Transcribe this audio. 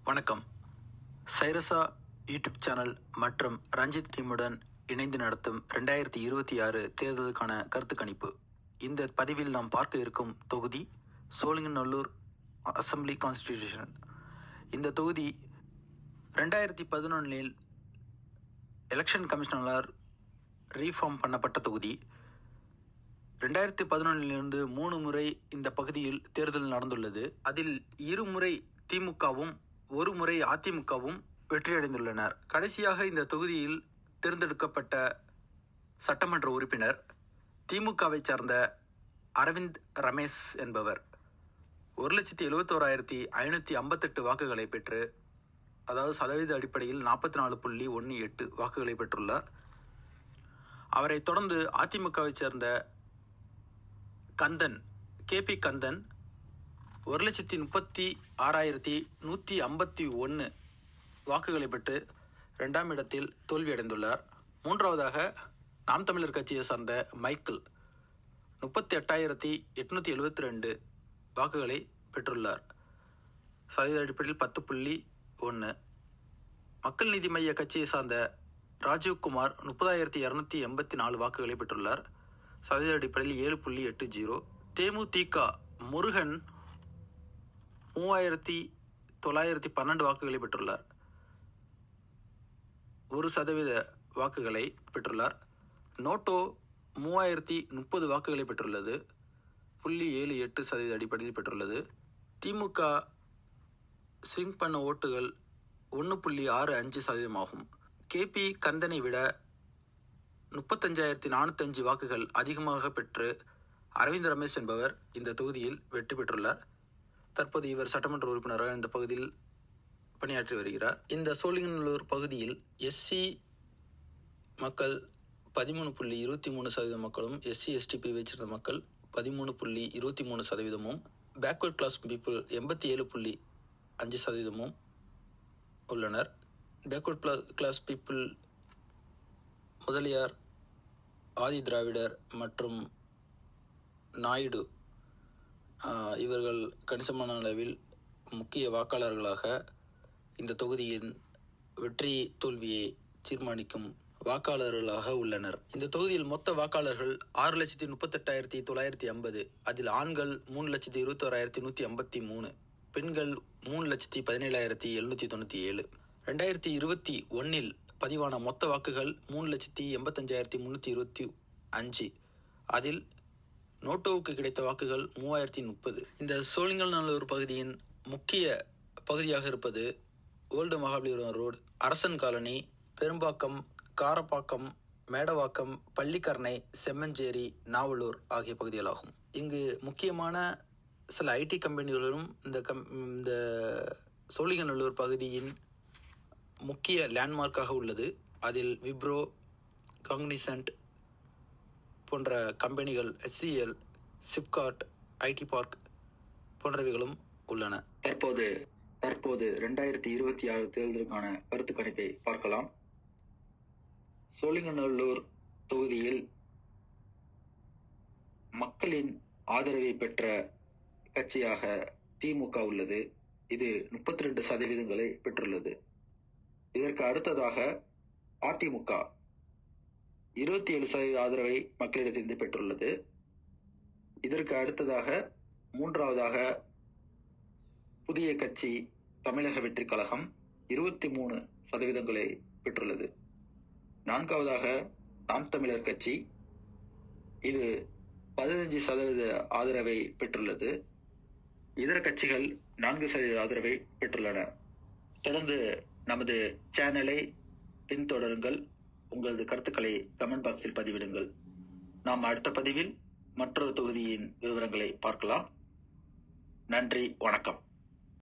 வணக்கம். சைரசா YouTube channel மற்றும் ரஞ்சித் டீமுடன் இணைந்து நடத்தும் 2026 தேர்தலுக்கான கருத்து கணிப்பு. இந்த பதிவில் நாம் பார்க்க இருக்கும் தொகுதி சோழிங்கநல்லூர் அசெம்பிளி கான்ஸ்டிடியூஷன். இந்த தொகுதி 2011 எலெக்ஷன் கமிஷனரால் ரீஃபார்ம் பண்ணப்பட்ட தொகுதி. 2011 3 முறை இந்த பகுதியில் தேர்தல் நடந்துள்ளது. அதில் 2 முறை திமுகவும் 1 முறை அதிமுகவும் வெற்றியடைந்துள்ளனர். கடைசியாக இந்த தொகுதியில் தேர்ந்தெடுக்கப்பட்ட சட்டமன்ற உறுப்பினர் திமுகவை சார்ந்த அரவிந்த் ரமேஷ் என்பவர் 1,71,558 வாக்குகளை பெற்று, அதாவது சதவீத அடிப்படையில் 44.18 வாக்குகளை பெற்றுள்ளார். அவரை தொடர்ந்து அதிமுகவை சேர்ந்த கந்தன் KP கந்தன் 1,36,151 வாக்குகளை பெற்று 2ஆம் இடத்தில் தோல்வியடைந்துள்ளார். 3வதாக நாம் தமிழர் கட்சியை சார்ந்த மைக்கேல் 38,872 வாக்குகளை பெற்றுள்ளார். சதவீத அடிப்படையில் 10.1. மக்கள் நீதி மைய கட்சியை சார்ந்த ராஜீவ்குமார் 30,284 வாக்குகளை பெற்றுள்ளார். சதவீத அடிப்படையில் 7.80. தேமுதிக முருகன் 3,912 வாக்குகளை பெற்றுள்ளார். 1% வாக்குகளை பெற்றுள்ளார். நோட்டோ 3,030 வாக்குகளை பெற்றுள்ளது. 0.78% அடிப்படையில் பெற்றுள்ளது. திமுக ஸ்விங் பண்ண ஓட்டுகள் 1.65% ஆகும். KP கந்தனை விட 35,405 வாக்குகள் அதிகமாக பெற்று அரவிந்த் ரமேஷ் என்பவர் இந்த தொகுதியில் வெற்றி பெற்றுள்ளார். தற்போது இவர் சட்டமன்ற உறுப்பினராக இந்த பகுதியில் பணியாற்றி வருகிறார். இந்த சோழிங்கநல்லூர் பகுதியில் SC மக்கள் 13.23% மக்களும், SC/ST பிரிவை சேர்ந்த மக்கள் 13.23%, பேக்வர்ட் கிளாஸ் பீப்புள் 87.5% உள்ளனர். Backward class people Mudaliar, Adi Dravidar மற்றும் நாயுடு இவர்கள் கணிசமான அளவில் முக்கிய வாக்காளர்களாக இந்த தொகுதியின் வெற்றி தோல்வியை தீர்மானிக்கும் வாக்காளர்களாக உள்ளனர். இந்த தொகுதியில் மொத்த வாக்காளர்கள் 6,38,950. அதில் ஆண்கள் 3,21,153, பெண்கள் 3,17,797. 2021 பதிவான மொத்த வாக்குகள் 3,85,325. அதில் நோட்டோவுக்கு கிடைத்த வாக்குகள் 3,030. இந்த சோழிங்கநல்லூர் பகுதியின் முக்கிய பகுதியாக இருப்பது ஓல்டு மகாபலிபுரம் ரோடு, அரசன் காலனி, பெரும்பாக்கம், காரப்பாக்கம், மேடவாக்கம், பள்ளிக்கரணை, செம்மஞ்சேரி, நாவலூர் ஆகிய பகுதிகளாகும். இங்கு முக்கியமான சில IT கம்பெனிகளும் இந்த சோழிங்கநல்லூர் பகுதியின் முக்கிய லேண்ட்மார்க்காக உள்ளது. அதில் விப்ரோ, காக்னிசன்ட் போன்ற கம்பெனிகள், HCL, சிப்காட், IT பார்க் போன்றவைகளும் உள்ளன. தற்போது 2026 தேர்தலுக்கான கருத்து கணிப்பை பார்க்கலாம். சோழிங்கநல்லூர் தொகுதியில் மக்களின் ஆதரவை பெற்ற கட்சியாக திமுக உள்ளது. இது 32% பெற்றுள்ளது. இதற்கு அடுத்ததாக அதிமுக 27% ஆதரவை மக்களிடத்திலிருந்து பெற்றுள்ளது. இதற்கு அடுத்ததாக 3வதாக புதிய கட்சி தமிழக வெற்றி கழகம் 23% பெற்றுள்ளது. 4வதாக நாம் தமிழர் கட்சி, இது 15% ஆதரவை பெற்றுள்ளது. இதர கட்சிகள் 4% ஆதரவை பெற்றுள்ளன. தொடர்ந்து நமது சேனலை பின்தொடருங்கள். உங்களது கருத்துக்களை கமெண்ட் பாக்ஸில் பதிவிடுங்கள். நாம் அடுத்த பதிவில் மற்றொரு தொகுதியின் விவரங்களை பார்க்கலாம். நன்றி, வணக்கம்.